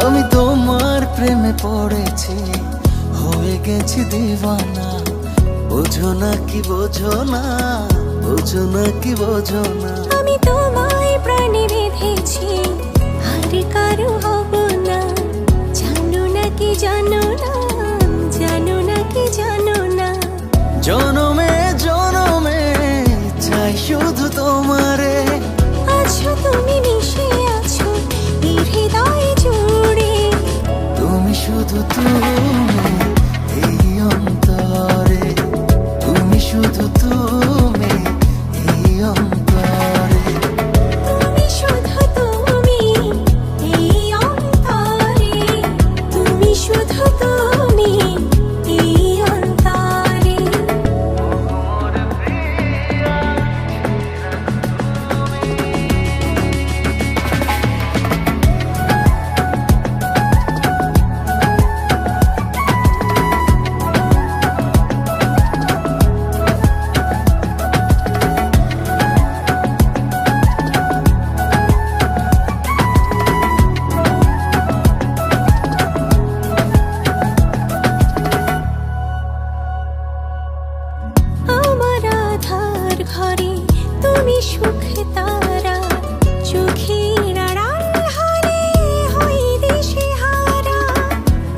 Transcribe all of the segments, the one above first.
আমি তোমার প্রেমে পড়েছি, হয়ে গেছি দিওয়ানা। বোঝো না কি বোঝো না, বোঝো না কি বোঝো না। আমি তোমায় প্রাণে বেঁধেছি, আর কারো হব না। জানো না কি জানো না, জানো না কি জানো না। জনমে জনমে চাই শুধু তোমারে। আছো তুমি, মিশে আছো এই হৃদয় জুড়ে। তুমি শুধু তুমি এই অন্তরে, তুমি শুধু তুমি এই অন্তরে। তুমি শুধু তুমি এই অন্তরে, তুমি শুধু তুমি এই অন্তরে। আমার আধার ঘরে তুমি সুখ তারা, চোখের আড়াল হলে হই দিশেহারা।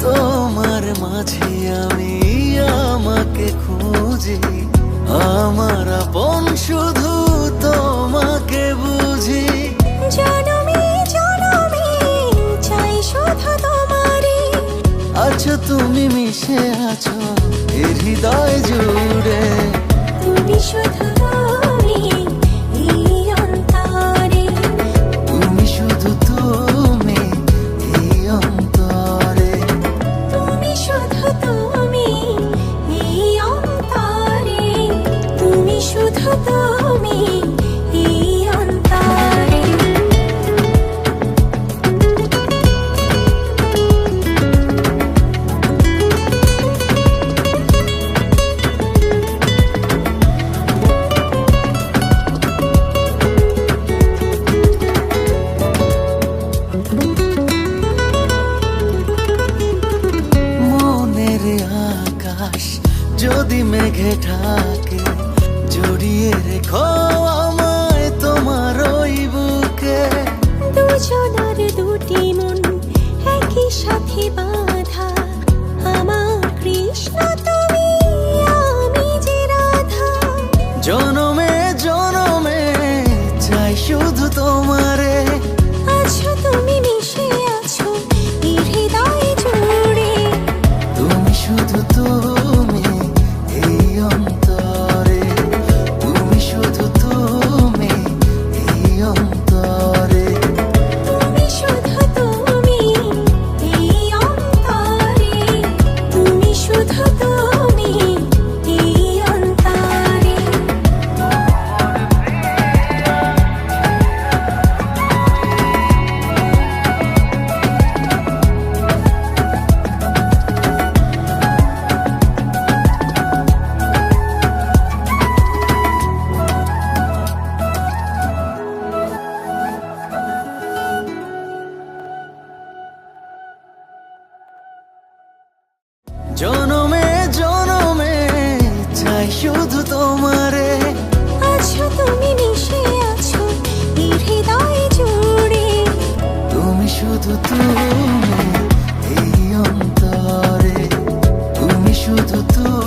তোমার মাঝে আমি আমাকে খুঁজি, আমার আপন শুধু তোমাকে বুঝি। জনমে জনমে চাই শুধু তোমারে। আছো তুমি, মিশে আছো এই হৃদয় জুড়ে। তুমি শুধু তুমি এই অন্তরে, তুমি শুধু তুমি এই অন্তরে। তুমি শুধু তুমি এই অন্তরে, তুমি শুধু তুমি এই অন্তরে। মনের আকাশ যদি মেঘে ঢাকে, জড়িয়ে রেখো আমায় তোমার ওই বুকে। দুজনার দুটি মন একই সাথে বাঁধা, আমার কৃষ্ণ তুমি, আমি যে রাধা। জনমে জনমে চাই শুধু তোমারে। আছো তুমি, মিশে আছো এই হৃদয় জুড়ে। তুমি শুধু তুমি এই অন্তরে, তুমি শুধু তুমি এই অন্তরে। তুমি শুধু তুমি এই অন্তরে, তুমি শুধু তুমি এই অন্তরে। জনমে জনমে চাই শুধু তোমারে। আছো তুমি, মিশে আছো এই হৃদয় জুড়ে। তুমি শুধু তুমি এই অন্তরে, তুমি শুধু তুমি।